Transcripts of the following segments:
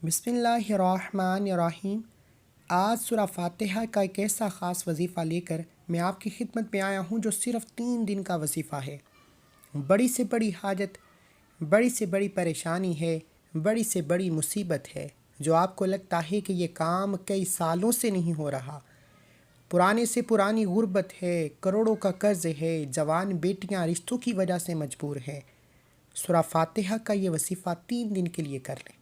بسم اللہ الرحمن الرحیم۔ آج سورہ فاتحہ کا ایک ایسا خاص وظیفہ لے کر میں آپ کی خدمت میں آیا ہوں جو صرف 3 دن کا وظیفہ ہے۔ بڑی سے بڑی حاجت، بڑی سے بڑی پریشانی ہے، بڑی سے بڑی مصیبت ہے جو آپ کو لگتا ہے کہ یہ کام کئی سالوں سے نہیں ہو رہا۔ پرانے سے پرانی غربت ہے، کروڑوں کا قرض ہے، جوان بیٹیاں رشتوں کی وجہ سے مجبور ہیں۔ سورہ فاتحہ کا یہ وظیفہ 3 دن کے لیے کر لیں۔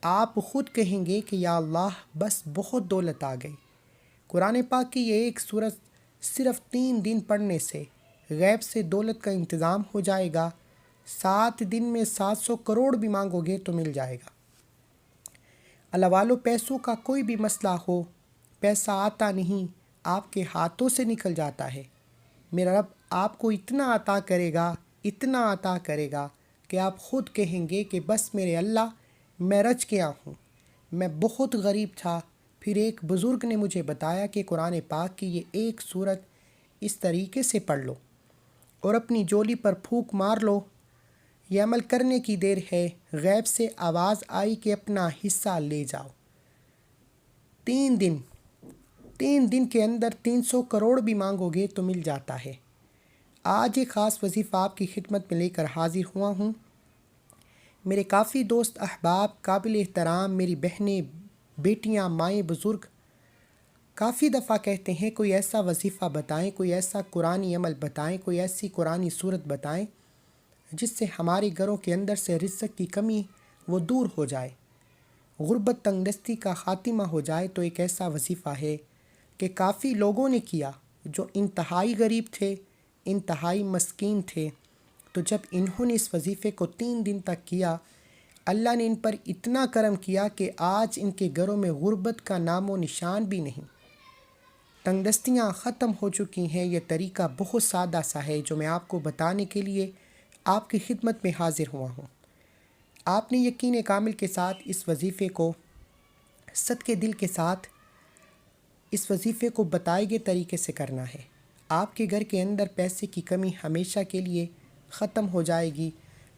آپ خود کہیں گے کہ یا اللہ بس بہت دولت آ گئی۔ قرآن پاک کی یہ ایک سورت صرف 3 دن پڑھنے سے غیب سے دولت کا انتظام ہو جائے گا۔ 7 دن میں 700 کروڑ بھی مانگو گے تو مل جائے گا۔ اللہ والو، پیسوں کا کوئی بھی مسئلہ ہو، پیسہ آتا نہیں، آپ کے ہاتھوں سے نکل جاتا ہے۔ میرا رب آپ کو اتنا عطا کرے گا، اتنا عطا کرے گا کہ آپ خود کہیں گے کہ بس میرے اللہ، میں رچ گیا ہوں۔ میں بہت غریب تھا، پھر ایک بزرگ نے مجھے بتایا کہ قرآن پاک کی یہ ایک سورت اس طریقے سے پڑھ لو اور اپنی جولی پر پھونک مار لو، یہ عمل کرنے کی دیر ہے۔ غیب سے آواز آئی کہ اپنا حصہ لے جاؤ۔ 3 دن کے اندر 300 کروڑ بھی مانگو گے تو مل جاتا ہے۔ آج ایک خاص وظیفہ آپ کی خدمت میں لے کر حاضر ہوا ہوں۔ میرے کافی دوست احباب، قابل احترام میری بہنیں، بیٹیاں، مائیں، بزرگ کافی دفعہ کہتے ہیں کوئی ایسا وظیفہ بتائیں، کوئی ایسا قرآنی عمل بتائیں، کوئی ایسی قرآنی صورت بتائیں جس سے ہمارے گھروں کے اندر سے رزق کی کمی وہ دور ہو جائے، غربت تنگ دستی کا خاتمہ ہو جائے۔ تو ایک ایسا وظیفہ ہے کہ کافی لوگوں نے کیا جو انتہائی غریب تھے، انتہائی مسکین تھے۔ تو جب انہوں نے اس وظیفے کو 3 دن تک کیا، اللہ نے ان پر اتنا کرم کیا کہ آج ان کے گھروں میں غربت کا نام و نشان بھی نہیں، تنگ دستیاں ختم ہو چکی ہیں۔ یہ طریقہ بہت سادہ سا ہے جو میں آپ کو بتانے کے لیے آپ کی خدمت میں حاضر ہوا ہوں۔ آپ نے یقین کامل کے ساتھ اس وظیفے کو صدقے دل کے ساتھ اس وظیفے کو بتائے گئے طریقے سے کرنا ہے۔ آپ کے گھر کے اندر پیسے کی کمی ہمیشہ کے لیے ختم ہو جائے گی،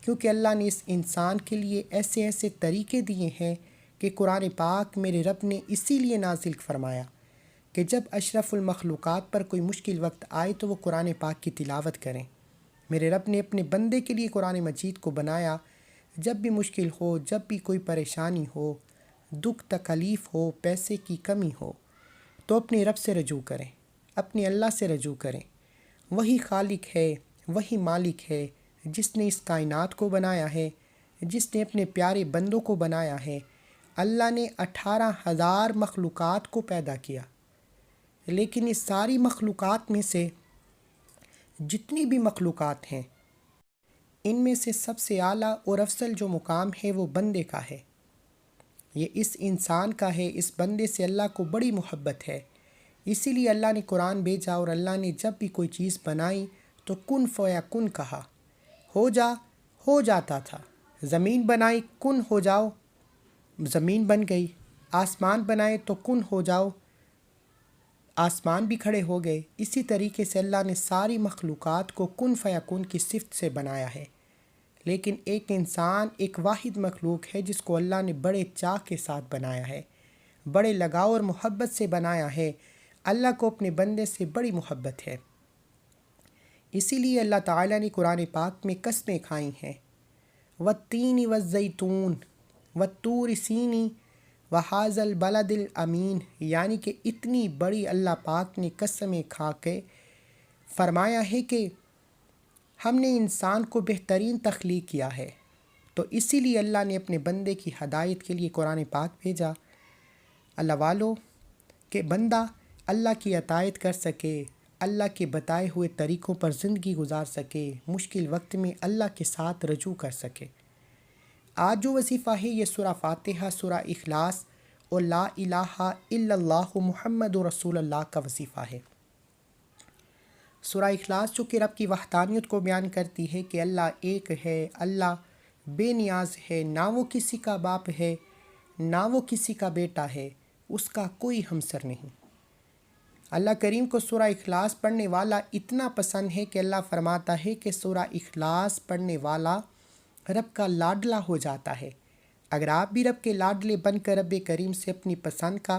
کیونکہ اللہ نے اس انسان کے لیے ایسے ایسے طریقے دیے ہیں کہ قرآن پاک میرے رب نے اسی لیے نازل فرمایا کہ جب اشرف المخلوقات پر کوئی مشکل وقت آئے تو وہ قرآن پاک کی تلاوت کریں۔ میرے رب نے اپنے بندے کے لیے قرآن مجید کو بنایا۔ جب بھی مشکل ہو، جب بھی کوئی پریشانی ہو، دکھ تکلیف ہو، پیسے کی کمی ہو، تو اپنے رب سے رجوع کریں، اپنے اللہ سے رجوع کریں۔ وہی خالق ہے، وہی مالک ہے جس نے اس کائنات کو بنایا ہے، جس نے اپنے پیارے بندوں کو بنایا ہے۔ اللہ نے 18,000 مخلوقات کو پیدا کیا، لیکن اس ساری مخلوقات میں سے جتنی بھی مخلوقات ہیں، ان میں سے سب سے اعلیٰ اور افضل جو مقام ہے وہ بندے کا ہے۔ یہ اس انسان کا ہے۔ اس بندے سے اللہ کو بڑی محبت ہے، اسی لیے اللہ نے قرآن بھیجا، اور اللہ نے جب بھی کوئی چیز بنائی تو کن فیکن کہا، ہو جا، ہو جاتا تھا۔ زمین بنائی، کن ہو جاؤ، زمین بن گئی۔ آسمان بنائے تو کن ہو جاؤ، آسمان بھی کھڑے ہو گئے۔ اسی طریقے سے اللہ نے ساری مخلوقات کو کن فیکن کی صفت سے بنایا ہے۔ لیکن ایک انسان ایک واحد مخلوق ہے جس کو اللہ نے بڑے چاہ کے ساتھ بنایا ہے، بڑے لگاؤ اور محبت سے بنایا ہے۔ اللہ کو اپنے بندے سے بڑی محبت ہے، اسی لیے اللہ تعالیٰ نے قرآن پاک میں قسمیں کھائی ہیں، والتین والزیتون والطور سینی وہذا البلد الامین، یعنی کہ اتنی بڑی اللہ پاک نے قسمیں کھا کے فرمایا ہے کہ ہم نے انسان کو بہترین تخلیق کیا ہے۔ تو اسی لیے اللہ نے اپنے بندے کی ہدایت کے لیے قرآن پاک بھیجا۔ اللہ والو کہ بندہ اللہ کی اطاعت کر سکے، اللہ کے بتائے ہوئے طریقوں پر زندگی گزار سکے، مشکل وقت میں اللہ کے ساتھ رجوع کر سکے۔ آج جو وظیفہ ہے یہ سورہ فاتحہ، سورہ اخلاص اور لا الہ الا اللہ محمد رسول اللہ کا وظیفہ ہے۔ سورہ اخلاص جو کہ رب کی وحدانیت کو بیان کرتی ہے کہ اللہ ایک ہے، اللہ بے نیاز ہے، نہ وہ کسی کا باپ ہے، نہ وہ کسی کا بیٹا ہے، اس کا کوئی ہمسر نہیں۔ اللہ کریم کو سورہ اخلاص پڑھنے والا اتنا پسند ہے کہ اللہ فرماتا ہے کہ سورہ اخلاص پڑھنے والا رب کا لاڈلا ہو جاتا ہے۔ اگر آپ بھی رب کے لاڈلے بن کر رب کریم سے اپنی پسند کا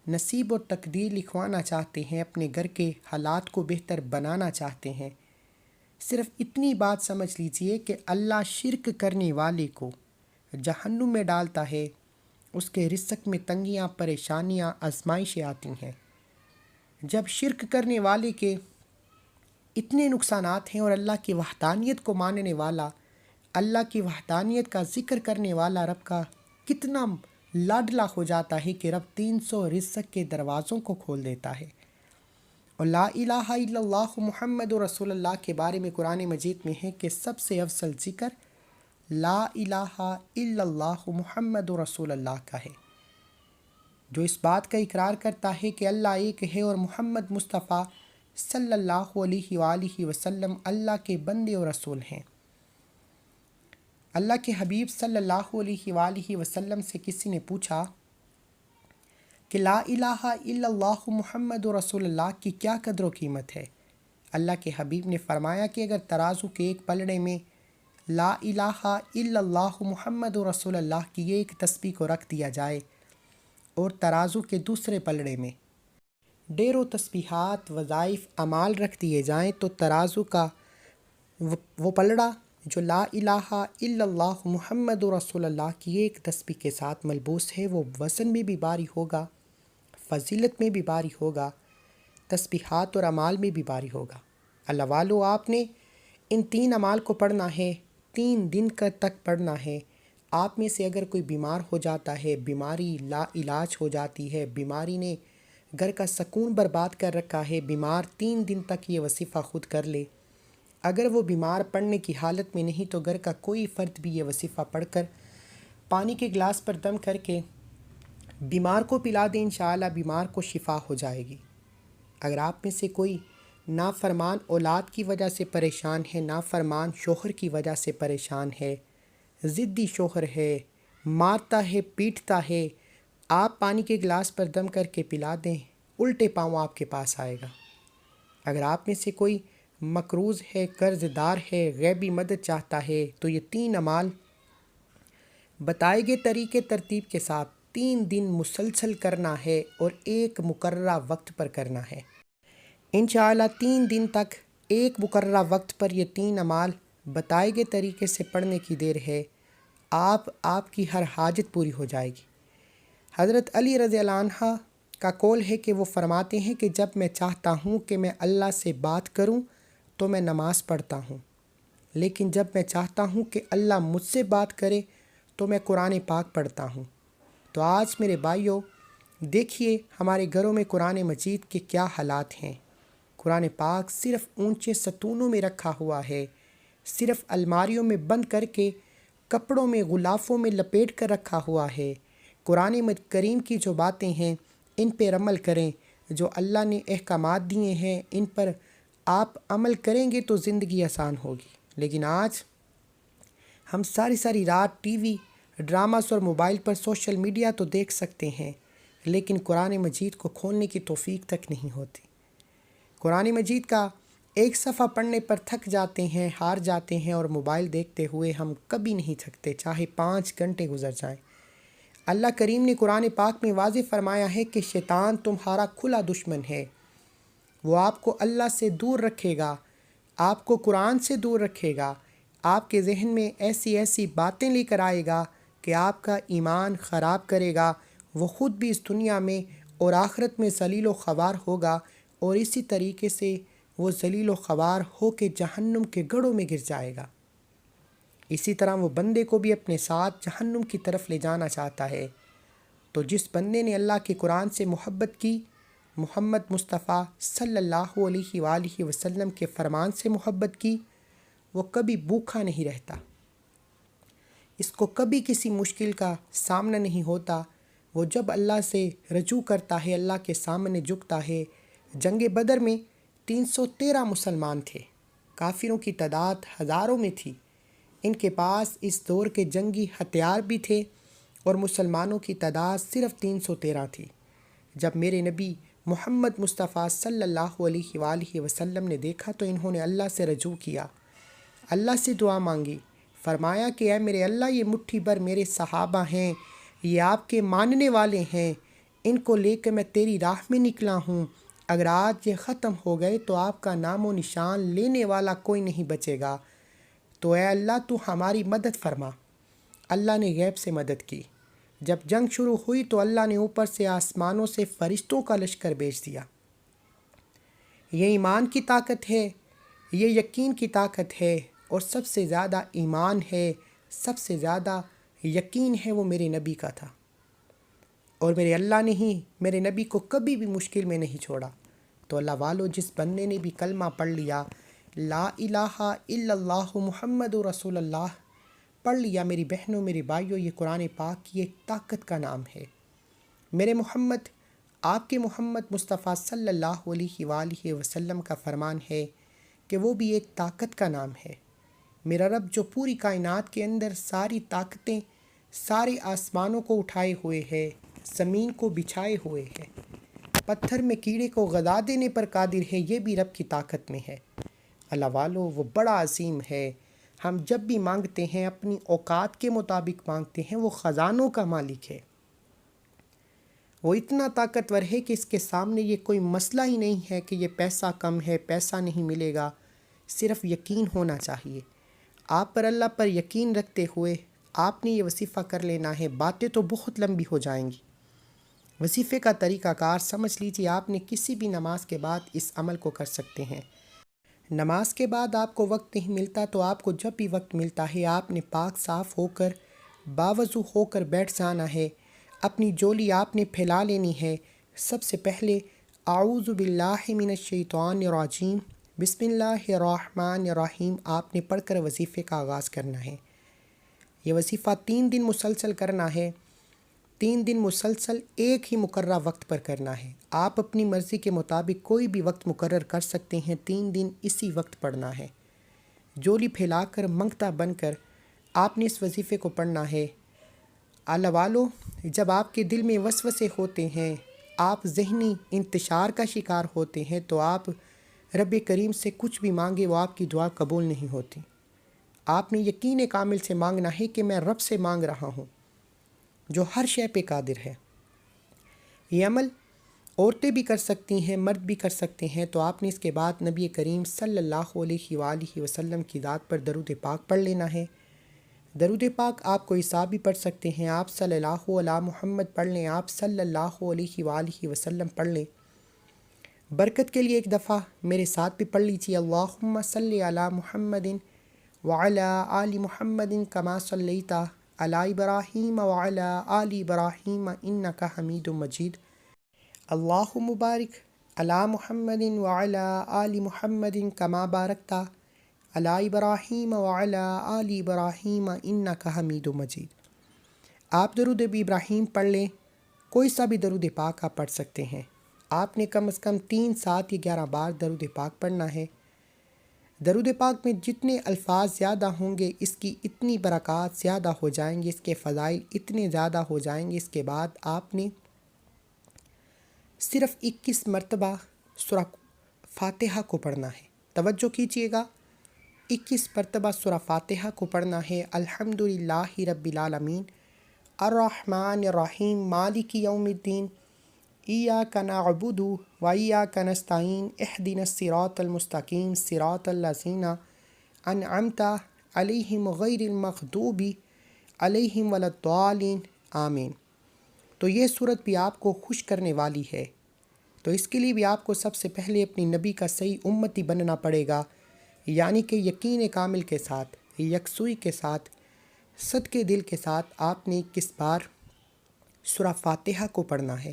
نصیب و تقدیر لکھوانا چاہتے ہیں، اپنے گھر کے حالات کو بہتر بنانا چاہتے ہیں، صرف اتنی بات سمجھ لیجئے کہ اللہ شرک کرنے والے کو جہنم میں ڈالتا ہے، اس کے رزق میں تنگیاں، پریشانیاں، آزمائشیں آتی ہیں۔ جب شرک کرنے والے کے اتنے نقصانات ہیں اور اللہ کی وحدانیت کو ماننے والا، اللہ کی وحدانیت کا ذکر کرنے والا رب کا کتنا لاڈلا ہو جاتا ہے کہ رب 300 رزق کے دروازوں کو کھول دیتا ہے۔ اور لا الہ الا اللہ محمد رسول اللہ کے بارے میں قرآن مجید میں ہے کہ سب سے افضل ذکر لا الہ الا اللہ محمد رسول اللہ کا ہے، جو اس بات کا اقرار کرتا ہے کہ اللہ ایک ہے اور محمد مصطفیٰ صلی اللہ علیہ وآلہ وسلم اللہ کے بندے اور رسول ہیں۔ اللہ کے حبیب صلی اللہ علیہ وآلہ وسلم سے کسی نے پوچھا کہ لا الہ الا اللہ محمد رسول اللہ کی کیا قدر و قیمت ہے؟ اللہ کے حبیب نے فرمایا کہ اگر ترازو کے ایک پلڑے میں لا الہ الا اللہ محمد رسول اللہ کی ایک تسبیح کو رکھ دیا جائے اور ترازو کے دوسرے پلڑے میں ڈیروں تسبیحات، وظائف، اعمال رکھ دیے جائیں تو ترازو کا وہ پلڑا جو لا الہ الا اللہ محمد رسول اللہ کی ایک تسبیح کے ساتھ ملبوس ہے، وہ وزن میں بھی بھاری ہوگا، فضیلت میں بھی بھاری ہوگا، تسبیحات اور اعمال میں بھی بھاری ہوگا۔ اللہ والو، آپ نے ان 3 اعمال کو پڑھنا ہے، 3 دن تک پڑھنا ہے۔ آپ میں سے اگر کوئی بیمار ہو جاتا ہے، بیماری لا علاج ہو جاتی ہے، بیماری نے گھر کا سکون برباد کر رکھا ہے، بیمار 3 دن تک یہ وظیفہ خود کر لے۔ اگر وہ بیمار پڑنے کی حالت میں نہیں تو گھر کا کوئی فرد بھی یہ وظیفہ پڑھ کر پانی کے گلاس پر دم کر کے بیمار کو پلا دیں، انشاءاللہ بیمار کو شفا ہو جائے گی۔ اگر آپ میں سے کوئی نافرمان اولاد کی وجہ سے پریشان ہے، نافرمان شوہر کی وجہ سے پریشان ہے، ضدی شوہر ہے، مارتا ہے، پیٹتا ہے، آپ پانی کے گلاس پر دم کر کے پلا دیں، الٹے پاؤں آپ کے پاس آئے گا۔ اگر آپ میں سے کوئی مقروض ہے، قرض دار ہے، غیبی مدد چاہتا ہے تو یہ 3 اعمال بتائے گئے طریقے ترتیب کے ساتھ 3 دن مسلسل کرنا ہے اور ایک مقررہ وقت پر کرنا ہے۔ انشاءاللہ 3 دن تک ایک مقررہ وقت پر یہ 3 اعمال بتائے گئے طریقے سے پڑھنے کی دیر ہے، آپ کی ہر حاجت پوری ہو جائے گی۔ حضرت علی رضی اللہ عنہ کا قول ہے کہ وہ فرماتے ہیں کہ جب میں چاہتا ہوں کہ میں اللہ سے بات کروں تو میں نماز پڑھتا ہوں، لیکن جب میں چاہتا ہوں کہ اللہ مجھ سے بات کرے تو میں قرآن پاک پڑھتا ہوں۔ تو آج میرے بھائیوں، دیکھیے ہمارے گھروں میں قرآن مجید کے کیا حالات ہیں۔ قرآن پاک صرف اونچے ستونوں میں رکھا ہوا ہے، صرف الماریوں میں بند کر کے کپڑوں میں، غلافوں میں لپیٹ کر رکھا ہوا ہے۔ قرآن کریم کی جو باتیں ہیں ان پر عمل کریں، جو اللہ نے احکامات دیے ہیں ان پر آپ عمل کریں گے تو زندگی آسان ہوگی۔ لیکن آج ہم ساری رات ٹی وی، ڈراماز اور موبائل پر سوشل میڈیا تو دیکھ سکتے ہیں، لیکن قرآن مجید کو کھولنے کی توفیق تک نہیں ہوتی۔ قرآن مجید کا ایک صفحہ پڑھنے پر تھک جاتے ہیں، ہار جاتے ہیں، اور موبائل دیکھتے ہوئے ہم کبھی نہیں تھکتے، چاہے 5 گھنٹے گزر جائیں۔ اللہ کریم نے قرآن پاک میں واضح فرمایا ہے کہ شیطان تمہارا کھلا دشمن ہے، وہ آپ کو اللہ سے دور رکھے گا، آپ کو قرآن سے دور رکھے گا، آپ کے ذہن میں ایسی باتیں لے کر آئے گا کہ آپ کا ایمان خراب کرے گا، وہ خود بھی اس دنیا میں اور آخرت میں ذلیل و خوار ہوگا، اور اسی طریقے سے وہ ذلیل و خوار ہو کے جہنم کے گڑھوں میں گر جائے گا۔ اسی طرح وہ بندے کو بھی اپنے ساتھ جہنم کی طرف لے جانا چاہتا ہے۔ تو جس بندے نے اللہ کے قرآن سے محبت کی، محمد مصطفیٰ صلی اللہ علیہ وآلہ وسلم کے فرمان سے محبت کی، وہ کبھی بھوکا نہیں رہتا، اس کو کبھی کسی مشکل کا سامنا نہیں ہوتا۔ وہ جب اللہ سے رجوع کرتا ہے، اللہ کے سامنے جھکتا ہے۔ جنگ بدر میں 313 مسلمان تھے، کافروں کی تعداد ہزاروں میں تھی، ان کے پاس اس دور کے جنگی ہتھیار بھی تھے اور مسلمانوں کی تعداد صرف 313 تھی۔ جب میرے نبی محمد مصطفیٰ صلی اللہ علیہ وآلہ وسلم نے دیکھا تو انہوں نے اللہ سے رجوع کیا، اللہ سے دعا مانگی، فرمایا کہ اے میرے اللہ، یہ مٹھی بھر میرے صحابہ ہیں، یہ آپ کے ماننے والے ہیں، ان کو لے کے میں تیری راہ میں نکلا ہوں، اگر آج یہ ختم ہو گئے تو آپ کا نام و نشان لینے والا کوئی نہیں بچے گا، تو اے اللہ تو ہماری مدد فرما۔ اللہ نے غیب سے مدد کی۔ جب جنگ شروع ہوئی تو اللہ نے اوپر سے آسمانوں سے فرشتوں کا لشکر بھیج دیا۔ یہ ایمان کی طاقت ہے، یہ یقین کی طاقت ہے، اور سب سے زیادہ ایمان ہے، سب سے زیادہ یقین ہے وہ میرے نبی کا تھا، اور میرے اللہ نے ہی میرے نبی کو کبھی بھی مشکل میں نہیں چھوڑا۔ تو اللہ والو، جس بندے نے بھی کلمہ پڑھ لیا، لا الہ الا اللہ محمد رسول اللہ پڑھ لیا، میری بہنوں میرے بھائیوں، یہ قرآن پاک کی ایک طاقت کا نام ہے۔ میرے محمد، آپ کے محمد مصطفیٰ صلی اللہ علیہ وآلہ وسلم کا فرمان ہے کہ وہ بھی ایک طاقت کا نام ہے۔ میرا رب جو پوری کائنات کے اندر ساری طاقتیں، سارے آسمانوں کو اٹھائے ہوئے ہے، زمین کو بچھائے ہوئے ہے، پتھر میں کیڑے کو غذا دینے پر قادر ہے، یہ بھی رب کی طاقت میں ہے۔ اللہ والو، وہ بڑا عظیم ہے۔ ہم جب بھی مانگتے ہیں اپنی اوقات کے مطابق مانگتے ہیں، وہ خزانوں کا مالک ہے، وہ اتنا طاقتور ہے کہ اس کے سامنے یہ کوئی مسئلہ ہی نہیں ہے کہ یہ پیسہ کم ہے، پیسہ نہیں ملے گا، صرف یقین ہونا چاہیے۔ آپ پر اللہ پر یقین رکھتے ہوئے آپ نے یہ وظیفہ کر لینا ہے۔ باتیں تو بہت لمبی ہو جائیں گی، وظیفے کا طریقہ کار سمجھ لیجیے۔ آپ نے کسی بھی نماز کے بعد اس عمل کو کر سکتے ہیں۔ نماز کے بعد آپ کو وقت نہیں ملتا تو آپ کو جب بھی وقت ملتا ہے آپ نے پاک صاف ہو کر باوضو ہو کر بیٹھ جانا ہے، اپنی جولی آپ نے پھیلا لینی ہے۔ سب سے پہلے اعوذ باللہ من الشیطان الرجیم، بسم اللہ الرحمن الرحیم آپ نے پڑھ کر وظیفے کا آغاز کرنا ہے۔ یہ وظیفہ 3 دن مسلسل کرنا ہے، 3 دن مسلسل ایک ہی مقررہ وقت پر کرنا ہے۔ آپ اپنی مرضی کے مطابق کوئی بھی وقت مقرر کر سکتے ہیں، 3 دن اسی وقت پڑھنا ہے۔ جولی پھیلا کر منگتا بن کر آپ نے اس وظیفے کو پڑھنا ہے۔ اللہ والو، جب آپ کے دل میں وسوسے ہوتے ہیں، آپ ذہنی انتشار کا شکار ہوتے ہیں، تو آپ رب کریم سے کچھ بھی مانگے وہ آپ کی دعا قبول نہیں ہوتی۔ آپ نے یقین کامل سے مانگنا ہے کہ میں رب سے مانگ رہا ہوں جو ہر شے پہ قادر ہے۔ یہ عمل عورتیں بھی کر سکتی ہیں، مرد بھی کر سکتے ہیں۔ تو آپ نے اس کے بعد نبی کریم صلی اللہ علیہ وآلہ وسلم کی ذات پر درود پاک پڑھ لینا ہے۔ درود پاک آپ کوئی سا بھی پڑھ سکتے ہیں، آپ صلی اللہ علی محمد پڑھ لیں، آپ صلی اللہ علیہ وآلہ وسلم پڑھ لیں۔ برکت کے لیے ایک دفعہ میرے ساتھ بھی پڑھ لیجیے، اللہم صلی علی محمد وعلی آل محمد کما صلیت علی ابراہیم وعلی آل ابراہیم انک حمید مجید، اللہم بارک علی محمد وعلی آل محمد کما بارکت علی ابراہیم وعلی آل ابراہیم انک حمید مجید۔ آپ درود ابراہیم پڑھ لیں، کوئی سا بھی درود پاک آپ پڑھ سکتے ہیں۔ آپ نے کم از کم 3، 7 یا 11 بار درود پاک پڑھنا ہے۔ درود پاک میں جتنے الفاظ زیادہ ہوں گے اس کی اتنی برکات زیادہ ہو جائیں گے، اس کے فضائل اتنے زیادہ ہو جائیں گے۔ اس کے بعد آپ نے صرف 21 مرتبہ سورہ فاتحہ کو پڑھنا ہے۔ توجہ کیجیے گا، 21 مرتبہ سورہ فاتحہ کو پڑھنا ہے۔ الحمدللہ رب العالمین الرحمن الرحیم مالک یوم الدین ایاک نعبد و ایاک نستعین اہدنا الصراط المستقیم صراط الذین انعمت علیہم غیر المغضوب علیہم ولا الضالین آمین۔ تو یہ صورت بھی آپ کو خوش کرنے والی ہے، تو اس کے لیے بھی آپ کو سب سے پہلے اپنی نبی کا صحیح امتی بننا پڑے گا، یعنی کہ یقین کامل کے ساتھ، یکسوئی کے ساتھ، صدقے دل کے ساتھ آپ نے 21 بار سورہ فاتحہ کو پڑھنا ہے۔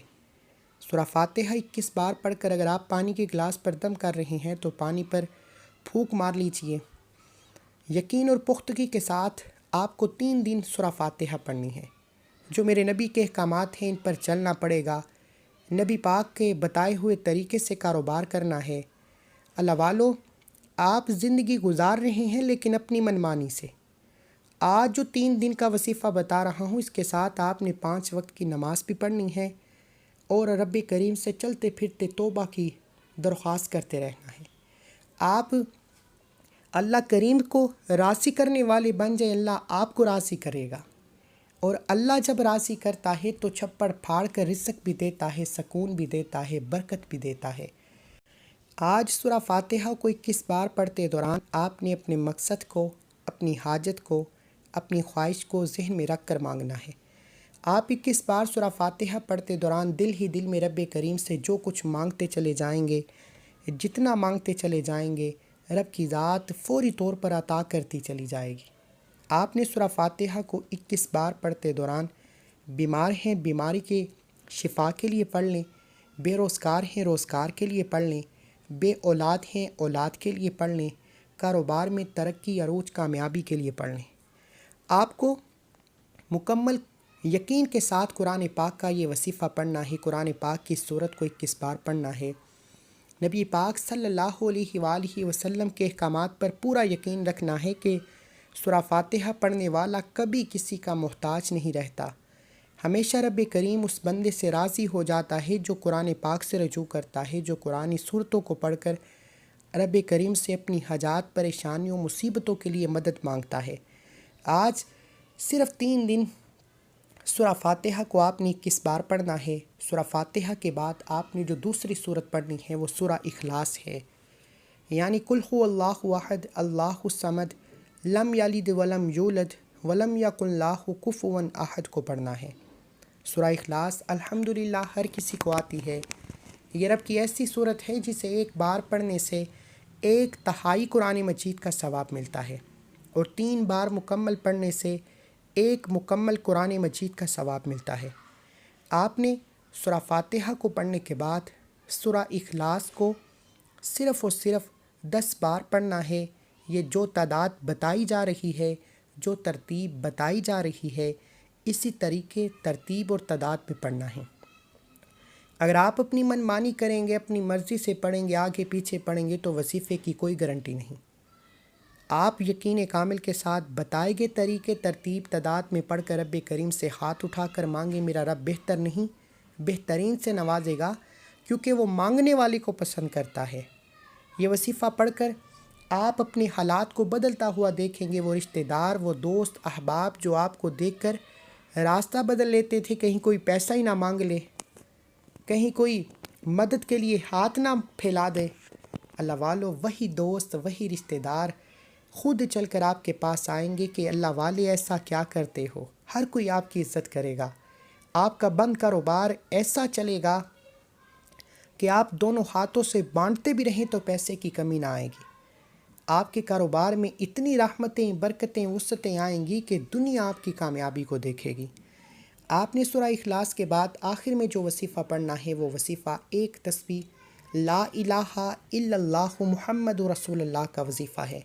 سورہ فاتحہ 21 بار پڑھ کر اگر آپ پانی کے گلاس پر دم کر رہے ہیں تو پانی پر پھونک مار لیجئے۔ یقین اور پختگی کے ساتھ آپ کو 3 دن سورہ فاتحہ پڑھنی ہے۔ جو میرے نبی کے احکامات ہیں ان پر چلنا پڑے گا، نبی پاک کے بتائے ہوئے طریقے سے کاروبار کرنا ہے۔ اللہ والو، آپ زندگی گزار رہے ہیں لیکن اپنی منمانی سے۔ آج جو 3 دن کا وظیفہ بتا رہا ہوں اس کے ساتھ آپ نے 5 وقت کی نماز بھی پڑھنی ہے اور رب کریم سے چلتے پھرتے توبہ کی درخواست کرتے رہنا ہے۔ آپ اللہ کریم کو راضی کرنے والے بن جائیں، اللہ آپ کو راضی کرے گا۔ اور اللہ جب راضی کرتا ہے تو چھپڑ پھاڑ کر رزق بھی دیتا ہے، سکون بھی دیتا ہے، برکت بھی دیتا ہے۔ آج سورہ فاتحہ کو 21 بار پڑھتے دوران آپ نے اپنے مقصد کو، اپنی حاجت کو، اپنی خواہش کو ذہن میں رکھ کر مانگنا ہے۔ آپ 21 بار سورہ فاتحہ پڑھتے دوران دل ہی دل میں رب کریم سے جو کچھ مانگتے چلے جائیں گے، جتنا مانگتے چلے جائیں گے، رب کی ذات فوری طور پر عطا کرتی چلی جائے گی۔ آپ نے سورہ فاتحہ کو 21 بار پڑھتے دوران بیمار ہیں بیماری کے شفا کے لیے پڑھ لیں، بے روزگار ہیں روزگار کے لیے پڑھ لیں، بے اولاد ہیں اولاد کے لیے پڑھ لیں، کاروبار میں ترقی عروج کامیابی کے لیے پڑھ لیں۔ آپ کو مکمل یقین کے ساتھ قرآن پاک کا یہ وظیفہ پڑھنا ہے، قرآن پاک کی سورت کو 21 بار پڑھنا ہے۔ نبی پاک صلی اللہ علیہ وآلہ وسلم کے احکامات پر پورا یقین رکھنا ہے کہ سورہ فاتحہ پڑھنے والا کبھی کسی کا محتاج نہیں رہتا۔ ہمیشہ رب کریم اس بندے سے راضی ہو جاتا ہے جو قرآن پاک سے رجوع کرتا ہے، جو قرآنی صورتوں کو پڑھ کر رب کریم سے اپنی حاجات، پریشانیوں، مصیبتوں کے لیے مدد مانگتا ہے۔ آج صرف 3 دن سورہ فاتحہ کو آپ نے 21 بار پڑھنا ہے۔ سورہ فاتحہ کے بعد آپ نے جو دوسری سورت پڑھنی ہے وہ سورہ اخلاص ہے، یعنی قل هو اللہ احد اللہ الصمد لم یلد ولم یولد ولم یکن لہ کفوا احد کو پڑھنا ہے۔ سورہ اخلاص الحمدللہ ہر کسی کو آتی ہے۔ یہ رب کی ایسی صورت ہے جسے ایک بار پڑھنے سے 1/3 قرآن مجید کا ثواب ملتا ہے، اور 3 بار مکمل پڑھنے سے 1 مکمل قرآن مجید کا ثواب ملتا ہے۔ آپ نے سورہ فاتحہ کو پڑھنے کے بعد سورہ اخلاص کو صرف اور صرف 10 بار پڑھنا ہے۔ یہ جو تعداد بتائی جا رہی ہے، جو ترتیب بتائی جا رہی ہے، اسی طریقے ترتیب اور تعداد میں پڑھنا ہے۔ اگر آپ اپنی من مانی کریں گے، اپنی مرضی سے پڑھیں گے، آگے پیچھے پڑھیں گے تو وظیفے کی کوئی گارنٹی نہیں۔ آپ یقین کامل کے ساتھ بتائے گئے طریقے ترتیب تعداد میں پڑھ کر رب کریم سے ہاتھ اٹھا کر مانگیں، میرا رب بہتر نہیں بہترین سے نوازے گا، کیونکہ وہ مانگنے والے کو پسند کرتا ہے۔ یہ وظیفہ پڑھ کر آپ اپنے حالات کو بدلتا ہوا دیکھیں گے۔ وہ رشتہ دار، وہ دوست احباب جو آپ کو دیکھ کر راستہ بدل لیتے تھے، کہیں کوئی پیسہ ہی نہ مانگ لے، کہیں کوئی مدد کے لیے ہاتھ نہ پھیلا دے، اللہ والو وہی دوست، وہی رشتہ دار خود چل کر آپ کے پاس آئیں گے کہ اللہ والے ایسا کیا کرتے ہو۔ ہر کوئی آپ کی عزت کرے گا۔ آپ کا بند کاروبار ایسا چلے گا کہ آپ دونوں ہاتھوں سے بانٹتے بھی رہیں تو پیسے کی کمی نہ آئے گی۔ آپ کے کاروبار میں اتنی رحمتیں، برکتیں، وسعتیں آئیں گی کہ دنیا آپ کی کامیابی کو دیکھے گی۔ آپ نے سورہ اخلاص کے بعد آخر میں جو وظیفہ پڑھنا ہے وہ وظیفہ 1 تسبیح لا الہ الا اللہ محمد رسول اللہ کا وظیفہ ہے۔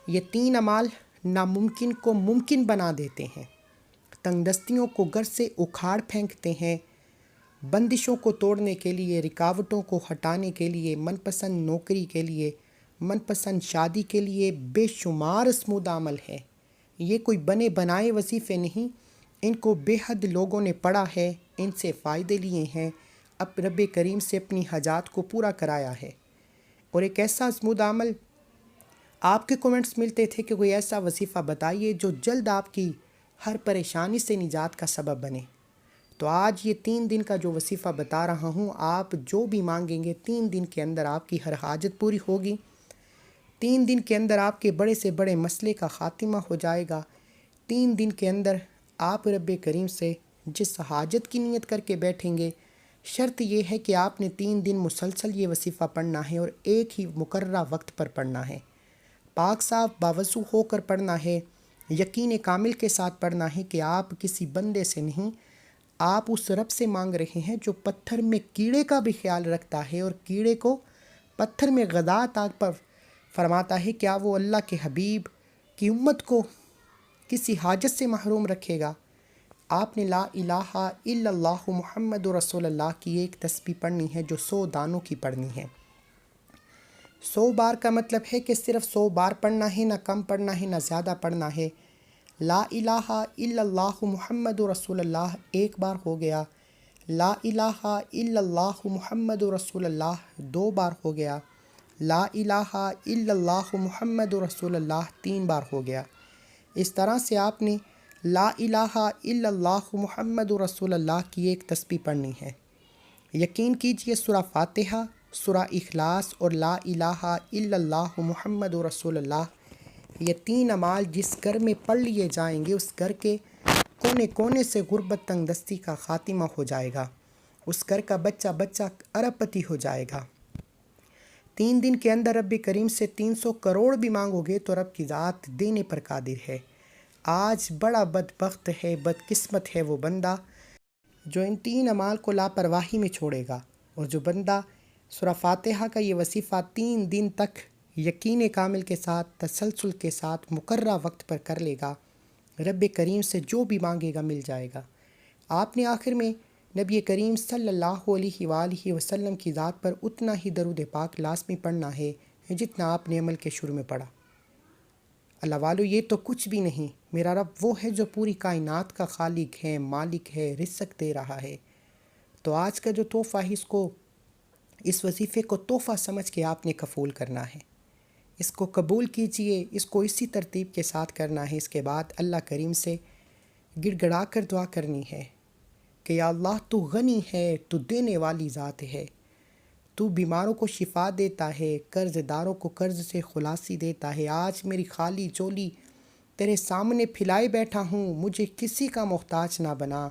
یہ 3 اعمال ناممکن کو ممکن بنا دیتے ہیں، تنگ دستیوں کو گھر سے اکھاڑ پھینکتے ہیں، بندشوں کو توڑنے کے لیے، رکاوٹوں کو ہٹانے کے لیے، من پسند نوکری کے لیے، من پسند شادی کے لیے بے شمار اسمود عمل ہے۔ یہ کوئی بنے بنائے وظیفے نہیں، ان کو بے حد لوگوں نے پڑھا ہے، ان سے فائدے لیے ہیں، اب رب کریم سے اپنی حاجات کو پورا کرایا ہے۔ اور ایک ایسا اسمود عمل، آپ کے کومنٹس ملتے تھے کہ کوئی ایسا وظیفہ بتائیے جو جلد آپ کی ہر پریشانی سے نجات کا سبب بنے۔ تو آج یہ 3 دن کا جو وظیفہ بتا رہا ہوں، آپ جو بھی مانگیں گے 3 دن کے اندر آپ کی ہر حاجت پوری ہوگی۔ 3 دن کے اندر آپ کے بڑے سے بڑے مسئلے کا خاتمہ ہو جائے گا۔ 3 دن کے اندر آپ رب کریم سے جس حاجت کی نیت کر کے بیٹھیں گے، شرط یہ ہے کہ آپ نے 3 دن مسلسل یہ وظیفہ پڑھنا ہے اور ایک ہی مقررہ وقت پر پڑھنا ہے، پاک صاف باوضو ہو کر پڑھنا ہے، یقین کامل کے ساتھ پڑھنا ہے کہ آپ کسی بندے سے نہیں، آپ اس رب سے مانگ رہے ہیں جو پتھر میں کیڑے کا بھی خیال رکھتا ہے اور کیڑے کو پتھر میں غذا عطا پر فرماتا ہے۔ کیا وہ اللہ کے حبیب کی امت کو کسی حاجت سے محروم رکھے گا؟ آپ نے لا الہ الا اللہ محمد رسول اللہ کی 1 تسبیح پڑھنی ہے جو 100 دانوں کی پڑھنی ہے۔ 100 بار کا مطلب ہے کہ صرف 100 بار پڑھنا ہے، نہ کم پڑھنا ہے نہ زیادہ پڑھنا ہے۔ لا الہ الا اللہ محمد رسول اللہ 1 بار ہو گیا، لا الہ الا اللہ محمد رسول اللہ 2 بار ہو گیا، لا الہ الا اللہ محمد رسول اللہ 3 بار ہو گیا۔ اس طرح سے آپ نے لا الہ الا اللہ محمد رسول اللہ کی ایک تسبیح پڑھنی ہے۔ یقین کیجئے سورہ فاتحہ، سورہ اخلاص اور لا الہ الا اللہ محمد رسول اللہ، یہ 3 اعمال جس گھر میں پڑھ لیے جائیں گے اس گھر کے کونے کونے سے غربت تنگ دستی کا خاتمہ ہو جائے گا، اس گھر کا بچہ بچہ ارب پتی ہو جائے گا۔ 3 دن کے اندر رب کریم سے 300 کروڑ بھی مانگو گے تو رب کی ذات دینے پر قادر ہے۔ آج بڑا بدبخت ہے، بدقسمت ہے وہ بندہ جو ان 3 اعمال کو لاپرواہی میں چھوڑے گا، اور جو بندہ سورہ فاتحہ کا یہ وظیفہ 3 دن تک یقین کامل کے ساتھ، تسلسل کے ساتھ، مقررہ وقت پر کر لے گا، رب کریم سے جو بھی مانگے گا مل جائے گا۔ آپ نے آخر میں نبی کریم صلی اللہ علیہ وآلہ وسلم کی ذات پر اتنا ہی درود پاک لازمی پڑھنا ہے جتنا آپ نے عمل کے شروع میں پڑھا۔ اللہ والو، یہ تو کچھ بھی نہیں، میرا رب وہ ہے جو پوری کائنات کا خالق ہے، مالک ہے، رزق دے رہا ہے۔ تو آج کا جو تحفہ ہے اس وظیفے کو تحفہ سمجھ کے آپ نے قبول کرنا ہے، اس کو قبول کیجئے، اس کو اسی ترتیب کے ساتھ کرنا ہے۔ اس کے بعد اللہ کریم سے گڑ گڑا کر دعا کرنی ہے کہ یا اللہ تو غنی ہے، تو دینے والی ذات ہے، تو بیماروں کو شفا دیتا ہے، قرض داروں کو قرض سے خلاصی دیتا ہے۔ آج میری خالی جولی تیرے سامنے پھیلائے بیٹھا ہوں، مجھے کسی کا محتاج نہ بنا،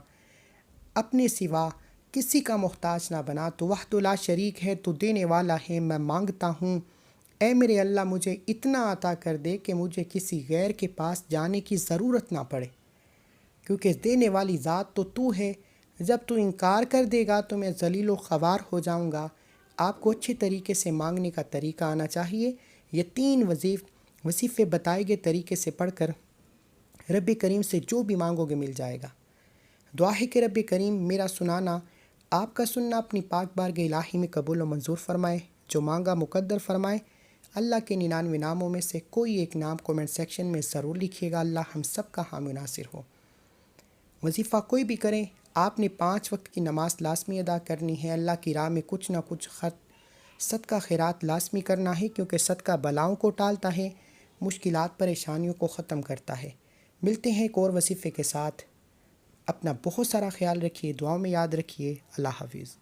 اپنے سوا کسی کا محتاج نہ بنا، تو وحدہ لا شریک ہے، تو دینے والا ہے، میں مانگتا ہوں اے میرے اللہ مجھے اتنا عطا کر دے کہ مجھے کسی غیر کے پاس جانے کی ضرورت نہ پڑے، کیونکہ دینے والی ذات تو ہے۔ جب تو انکار کر دے گا تو میں ذلیل و خوار ہو جاؤں گا۔ آپ کو اچھے طریقے سے مانگنے کا طریقہ آنا چاہیے۔ یہ 3 وظیفے بتائے گئے طریقے سے پڑھ کر رب کریم سے جو بھی مانگو گے مل جائے گا۔ دعا ہے کہ رب کریم میرا سنانا، آپ کا سننا اپنی پاک بارگاہ الہی میں قبول و منظور فرمائے، جو مانگا مقدر فرمائے۔ اللہ کے 99 ناموں میں سے کوئی ایک نام کومنٹ سیکشن میں ضرور لکھیے گا، اللہ ہم سب کا حامی ناصر ہو۔ وظیفہ کوئی بھی کریں، آپ نے 5 وقت کی نماز لازمی ادا کرنی ہے، اللہ کی راہ میں کچھ نہ کچھ صدقہ خیرات لازمی کرنا ہے، کیونکہ صدقہ بلاؤں کو ٹالتا ہے، مشکلات پریشانیوں کو ختم کرتا ہے۔ ملتے ہیں ایک اور وظیفے کے ساتھ، اپنا بہت سارا خیال رکھیے، دعاؤں میں یاد رکھیے، اللہ حافظ۔